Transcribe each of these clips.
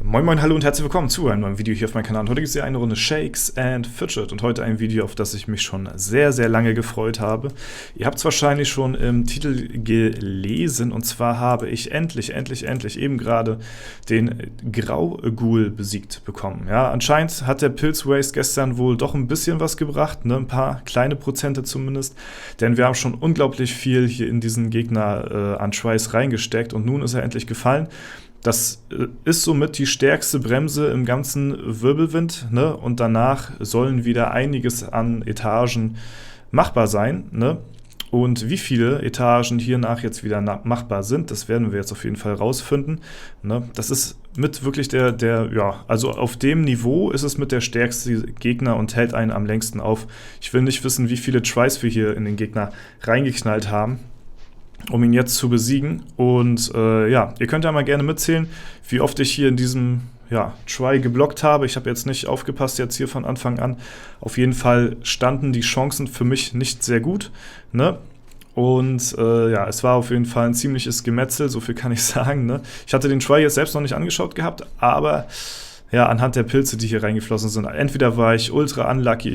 Moin moin, hallo und herzlich willkommen zu einem neuen Video hier auf meinem Kanal. Heute gibt es hier eine Runde Shakes and Fidget und heute ein Video, auf das ich mich schon sehr, sehr lange gefreut habe. Ihr habt es wahrscheinlich schon im Titel gelesen und zwar habe ich endlich eben gerade den Graughoul besiegt bekommen. Ja, anscheinend hat der Pilz Race gestern wohl doch ein bisschen was gebracht, ne? Ein paar kleine Prozente zumindest, denn wir haben schon unglaublich viel hier in diesen Gegner an Schweiß reingesteckt und nun ist er endlich gefallen. Das ist somit die stärkste Bremse im ganzen Wirbelwind, ne? Und danach sollen wieder einiges an Etagen machbar sein, ne? Und wie viele Etagen hiernach jetzt wieder machbar sind, das werden wir jetzt auf jeden Fall rausfinden, ne? Das ist mit wirklich also auf dem Niveau ist es mit der stärkste Gegner und hält einen am längsten auf. Ich will nicht wissen, wie viele Tries wir hier in den Gegner reingeknallt haben, um ihn jetzt zu besiegen. Und ja, ihr könnt ja mal gerne mitzählen, wie oft ich hier in diesem Try geblockt habe. Ich habe jetzt nicht aufgepasst jetzt hier von Anfang an. Auf jeden Fall standen die Chancen für mich nicht sehr gut, ne? Und ja, es war auf jeden Fall ein ziemliches Gemetzel, so viel kann ich sagen, ne? Ich hatte den Try jetzt selbst noch nicht angeschaut gehabt, aber ja, anhand der Pilze, die hier reingeflossen sind, entweder war ich ultra unlucky,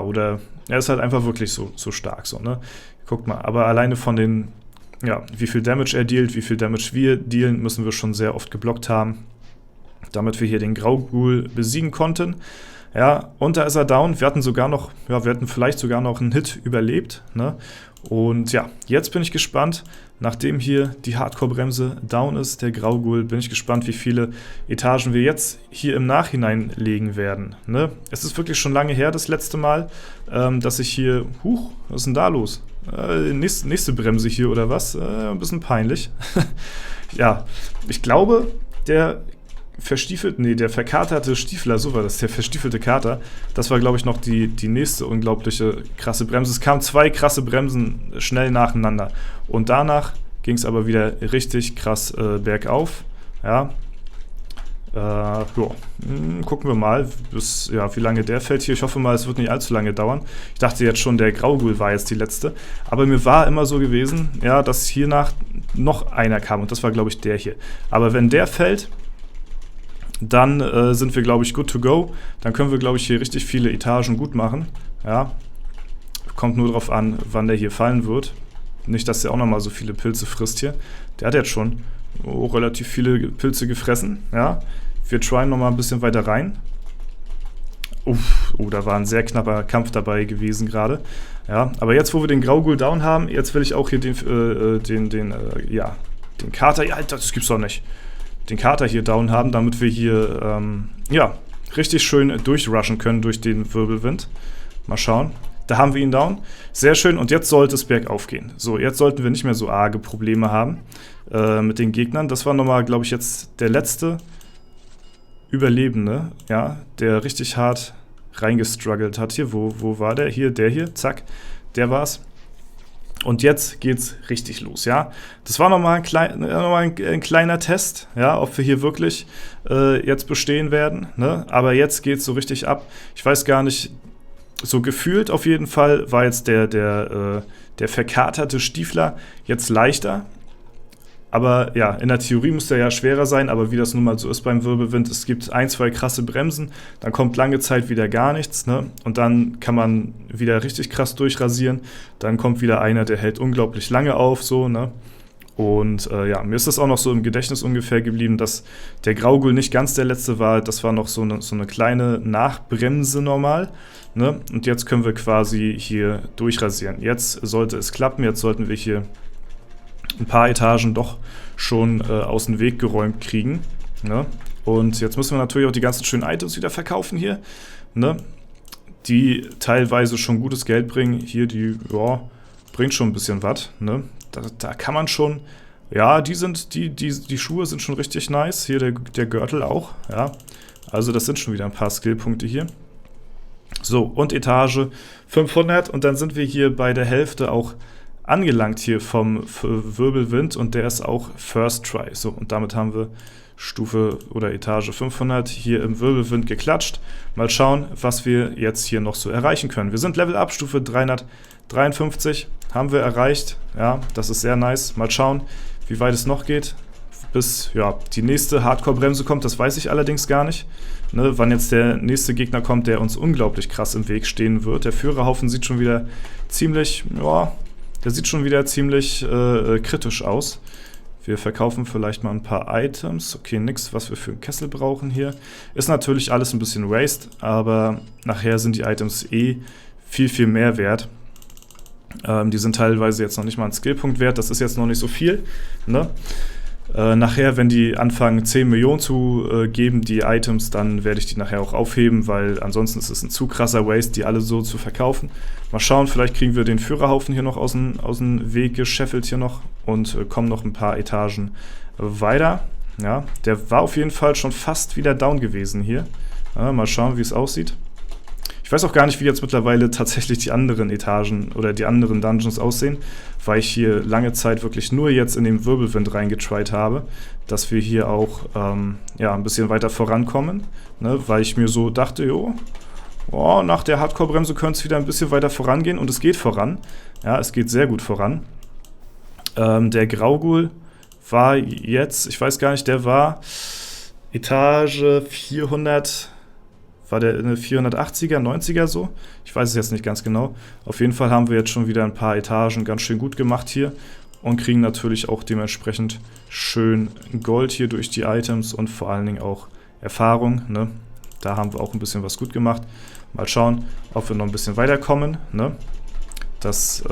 oder er ist halt einfach wirklich so stark, so, ne? Guckt mal, aber alleine von den, wie viel Damage er dealt, wie viel Damage wir dealen, müssen wir schon sehr oft geblockt haben, damit wir hier den Graughoul besiegen konnten. Ja, und da ist er down. Wir hatten vielleicht sogar noch einen Hit überlebt, ne? Und ja, jetzt bin ich gespannt, nachdem hier die Hardcore-Bremse down ist, der Graughoul, bin ich gespannt, wie viele Etagen wir jetzt hier im Nachhinein legen werden, ne? Es ist wirklich schon lange her, das letzte Mal, dass ich hier, was ist denn da los? Nächste Bremse hier oder was? Ein bisschen peinlich. Ja, ich glaube, der verkaterte Stiefler, so war das, der verstiefelte Kater, das war, glaube ich, noch die nächste unglaubliche krasse Bremse. Es kamen zwei krasse Bremsen schnell nacheinander und danach ging es aber wieder richtig krass bergauf. Ja, gucken wir mal, wie lange der fällt hier. Ich hoffe mal, es wird nicht allzu lange dauern. Ich dachte jetzt schon, der Graughoul war jetzt die letzte. Aber mir war immer so gewesen, ja, dass hiernach noch einer kam. Und das war, glaube ich, der hier. Aber wenn der fällt, dann sind wir, glaube ich, good to go. Dann können wir, glaube ich, hier richtig viele Etagen gut machen. Ja, kommt nur darauf an, wann der hier fallen wird. Nicht, dass der auch nochmal so viele Pilze frisst hier. Der hat jetzt schon relativ viele Pilze gefressen. Ja, wir tryen nochmal ein bisschen weiter rein. Da war ein sehr knapper Kampf dabei gewesen gerade. Ja, aber jetzt, wo wir den Graughoul down haben, jetzt will ich auch hier den Kater, ja, das gibt's doch nicht. Den Kater hier down haben, damit wir hier, richtig schön durchrushen können durch den Wirbelwind. Mal schauen. Da haben wir ihn down. Sehr schön. Und jetzt sollte es bergauf gehen. So, jetzt sollten wir nicht mehr so arge Probleme haben mit den Gegnern. Das war nochmal, glaube ich, jetzt der letzte Überlebende, ja, der richtig hart reingestruggelt hat. Hier, wo war der? Hier, der hier, zack, der war's. Und jetzt geht's richtig los, ja. Das war nochmal ein kleiner Test, ja, ob wir hier wirklich jetzt bestehen werden, ne? Aber jetzt geht's so richtig ab. Ich weiß gar nicht, so gefühlt auf jeden Fall war jetzt der verkaterte Stiefler jetzt leichter. Aber ja, in der Theorie müsste er ja schwerer sein, aber wie das nun mal so ist beim Wirbelwind, es gibt ein, zwei krasse Bremsen, dann kommt lange Zeit wieder gar nichts, ne? Und dann kann man wieder richtig krass durchrasieren, dann kommt wieder einer, der hält unglaublich lange auf, so, ne? Und mir ist das auch noch so im Gedächtnis ungefähr geblieben, dass der Graughoul nicht ganz der letzte war, das war noch so eine kleine Nachbremse normal, ne? Und jetzt können wir quasi hier durchrasieren. Jetzt sollte es klappen, jetzt sollten wir hier ein paar Etagen doch schon aus dem Weg geräumt kriegen, ne? Und jetzt müssen wir natürlich auch die ganzen schönen Items wieder verkaufen hier, ne? Die teilweise schon gutes Geld bringen. Hier, die bringt schon ein bisschen was, ne? Da kann man schon, ja, die Schuhe sind schon richtig nice. Hier der Gürtel auch, ja. Also das sind schon wieder ein paar Skillpunkte hier. So, und Etage 500 und dann sind wir hier bei der Hälfte auch angelangt hier vom Wirbelwind und der ist auch First Try. So, und damit haben wir Stufe oder Etage 500 hier im Wirbelwind geklatscht. Mal schauen, was wir jetzt hier noch so erreichen können. Wir sind Level Up, Stufe 353 haben wir erreicht. Ja, das ist sehr nice. Mal schauen, wie weit es noch geht. Bis ja, die nächste Hardcore-Bremse kommt, das weiß ich allerdings gar nicht. Ne, wann jetzt der nächste Gegner kommt, der uns unglaublich krass im Weg stehen wird. Der Führerhaufen sieht schon wieder ziemlich, ja, der sieht schon wieder ziemlich kritisch aus. Wir verkaufen vielleicht mal ein paar Items. Okay, nix, was wir für einen Kessel brauchen hier. Ist natürlich alles ein bisschen Waste, aber nachher sind die Items viel, viel mehr wert. Die sind teilweise jetzt noch nicht mal einen Skillpunkt wert. Das ist jetzt noch nicht so viel, ne? Nachher, wenn die anfangen 10 Millionen zu geben, die Items, dann werde ich die nachher auch aufheben, weil ansonsten ist es ein zu krasser Waste, die alle so zu verkaufen. Mal schauen, vielleicht kriegen wir den Führerhaufen hier noch aus dem Weg gescheffelt hier noch und kommen noch ein paar Etagen weiter. Ja, der war auf jeden Fall schon fast wieder down gewesen hier. Ja, mal schauen, wie es aussieht. Ich weiß auch gar nicht, wie jetzt mittlerweile tatsächlich die anderen Etagen oder die anderen Dungeons aussehen, weil ich hier lange Zeit wirklich nur jetzt in den Wirbelwind reingetried habe, dass wir hier auch ja, ein bisschen weiter vorankommen, ne? Weil ich mir so dachte, jo, oh, nach der Hardcore-Bremse könnte es wieder ein bisschen weiter vorangehen und es geht voran. Ja, es geht sehr gut voran. Der Graugul war jetzt, ich weiß gar nicht, der war Etage 400... War der eine 480er, 90er so? Ich weiß es jetzt nicht ganz genau. Auf jeden Fall haben wir jetzt schon wieder ein paar Etagen ganz schön gut gemacht hier und kriegen natürlich auch dementsprechend schön Gold hier durch die Items und vor allen Dingen auch Erfahrung, ne? Da haben wir auch ein bisschen was gut gemacht. Mal schauen, ob wir noch ein bisschen weiterkommen, ne? Das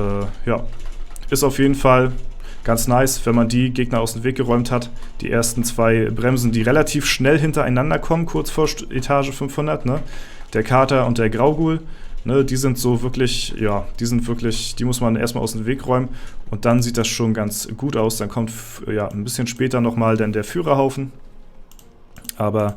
ja, ist auf jeden Fall ganz nice, wenn man die Gegner aus dem Weg geräumt hat. Die ersten zwei Bremsen, die relativ schnell hintereinander kommen, kurz vor Etage 500, ne? Der Kater und der Graugul, ne? Die sind so wirklich, ja, die muss man erstmal aus dem Weg räumen und dann sieht das schon ganz gut aus. Dann kommt ja ein bisschen später nochmal dann der Führerhaufen. Aber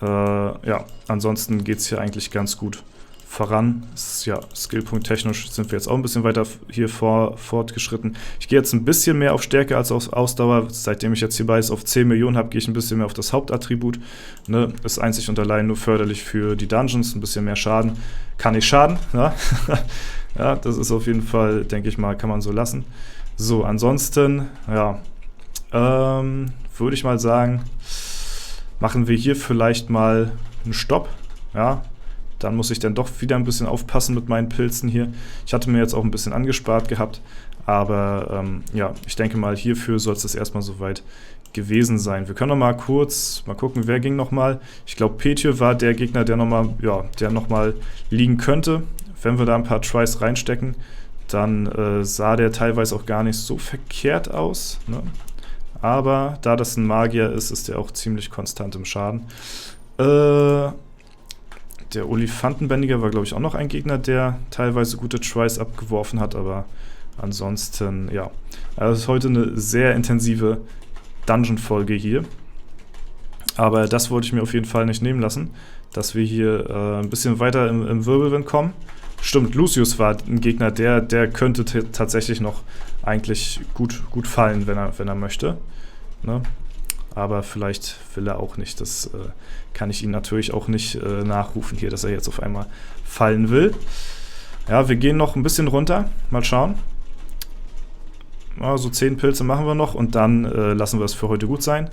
ja, ansonsten geht es hier eigentlich ganz gut voran. Ja, Skillpunkt technisch sind wir jetzt auch ein bisschen weiter hier fortgeschritten. Ich gehe jetzt ein bisschen mehr auf Stärke als auf Ausdauer. Seitdem ich jetzt hierbei es auf 10 Millionen habe, gehe ich ein bisschen mehr auf das Hauptattribut. Ne? Ist einzig und allein nur förderlich für die Dungeons. Ein bisschen mehr Schaden kann nicht schaden. Ja? Ja, das ist auf jeden Fall, denke ich mal, kann man so lassen. So, ansonsten, ja, würde ich mal sagen, machen wir hier vielleicht mal einen Stopp. Ja, dann muss ich dann doch wieder ein bisschen aufpassen mit meinen Pilzen hier. Ich hatte mir jetzt auch ein bisschen angespart gehabt, aber ja, ich denke mal, hierfür soll es das erstmal soweit gewesen sein. Wir können noch mal kurz mal gucken, wer ging noch mal. Ich glaube, Petür war der Gegner, der noch mal liegen könnte. Wenn wir da ein paar Tries reinstecken, dann sah der teilweise auch gar nicht so verkehrt aus, ne? Aber da das ein Magier ist, ist der auch ziemlich konstant im Schaden. Der Olifantenbändiger war, glaube ich, auch noch ein Gegner, der teilweise gute Tries abgeworfen hat, aber ansonsten, ja. Also es ist heute eine sehr intensive Dungeon-Folge hier. Aber das wollte ich mir auf jeden Fall nicht nehmen lassen, dass wir hier ein bisschen weiter im Wirbelwind kommen. Stimmt, Lucius war ein Gegner, der könnte tatsächlich noch eigentlich gut fallen, wenn er möchte. Ne? Aber vielleicht will er auch nicht. Das kann ich ihm natürlich auch nicht nachrufen hier, dass er jetzt auf einmal fallen will. Ja, wir gehen noch ein bisschen runter. Mal schauen. Ja, so 10 Pilze machen wir noch und dann lassen wir es für heute gut sein.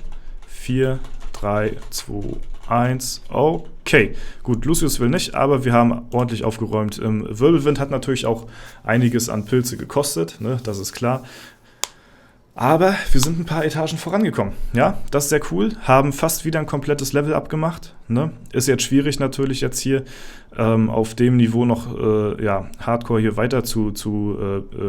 4, 3, 2, 1. Okay, gut, Lucius will nicht, aber wir haben ordentlich aufgeräumt. Wirbelwind hat natürlich auch einiges an Pilze gekostet, ne? Das ist klar. Aber wir sind ein paar Etagen vorangekommen. Ja, das ist sehr cool. Haben fast wieder ein komplettes Level abgemacht. Ne? Ist jetzt schwierig natürlich jetzt hier auf dem Niveau noch ja, Hardcore hier weiter zu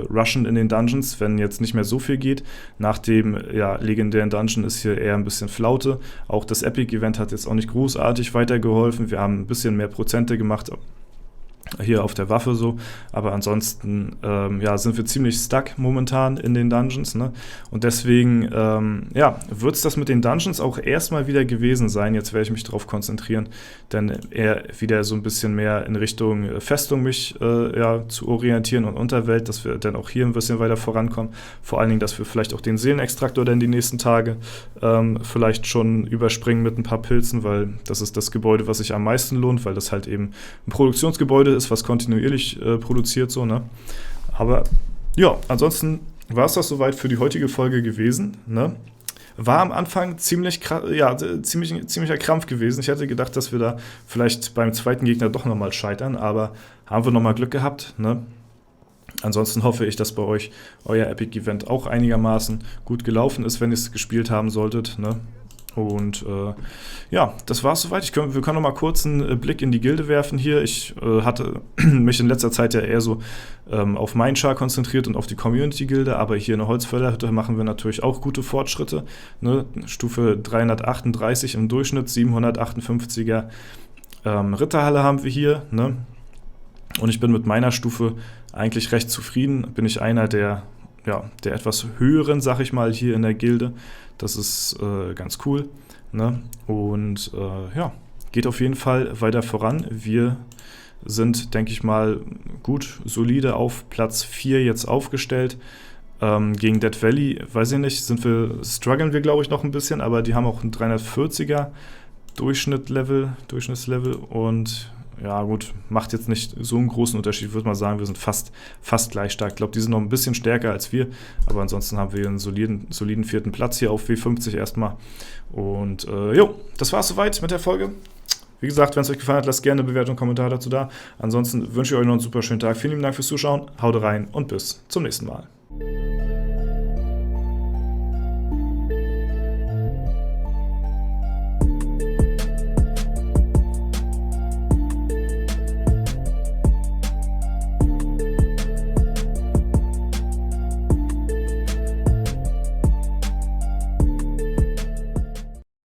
rushen in den Dungeons, wenn jetzt nicht mehr so viel geht. Nach dem ja, legendären Dungeon ist hier eher ein bisschen Flaute. Auch das Epic-Event hat jetzt auch nicht großartig weitergeholfen. Wir haben ein bisschen mehr Prozente gemacht. hier auf der Waffe so, aber ansonsten ja, sind wir ziemlich stuck momentan in den Dungeons, ne? Und deswegen ja, wird es das mit den Dungeons auch erstmal wieder gewesen sein. Jetzt werde ich mich darauf konzentrieren, dann eher wieder so ein bisschen mehr in Richtung Festung mich ja, zu orientieren und Unterwelt, dass wir dann auch hier ein bisschen weiter vorankommen. Vor allen Dingen, dass wir vielleicht auch den Seelenextraktor dann die nächsten Tage vielleicht schon überspringen mit ein paar Pilzen, weil das ist das Gebäude, was sich am meisten lohnt, weil das halt eben ein Produktionsgebäude ist, was kontinuierlich produziert, so, ne? Aber ja, ansonsten war es das soweit für die heutige Folge gewesen, ne? War am Anfang ziemlicher Krampf gewesen. Ich hätte gedacht, dass wir da vielleicht beim zweiten Gegner doch nochmal scheitern, aber haben wir nochmal Glück gehabt, ne? Ansonsten hoffe ich, dass bei euch euer Epic-Event auch einigermaßen gut gelaufen ist, wenn ihr es gespielt haben solltet, ne? Und ja, das war es soweit. Wir können noch mal kurz einen Blick in die Gilde werfen hier. Ich hatte mich in letzter Zeit ja eher so auf Mindchar konzentriert und auf die Community-Gilde, aber hier in der Holzfällerhütte machen wir natürlich auch gute Fortschritte, ne? Stufe 338 im Durchschnitt, 758er Ritterhalle haben wir hier, ne? Und ich bin mit meiner Stufe eigentlich recht zufrieden. Bin ich einer der etwas höheren, sag ich mal, hier in der Gilde. Das ist ganz cool, ne? Und ja, geht auf jeden Fall weiter voran. Wir sind, denke ich mal, gut, solide auf Platz 4 jetzt aufgestellt. Gegen Dead Valley, weiß ich nicht, strugglen wir, glaube ich, noch ein bisschen, aber die haben auch ein 340er Durchschnittslevel und ja gut, macht jetzt nicht so einen großen Unterschied. Ich würde mal sagen, wir sind fast gleich stark. Ich glaube, die sind noch ein bisschen stärker als wir, aber ansonsten haben wir einen soliden 4. Platz hier auf W50 erstmal. Und jo, das war's soweit mit der Folge. Wie gesagt, wenn es euch gefallen hat, lasst gerne eine Bewertung und Kommentar dazu da. Ansonsten wünsche ich euch noch einen super schönen Tag. Vielen lieben Dank fürs Zuschauen, haut rein und bis zum nächsten Mal.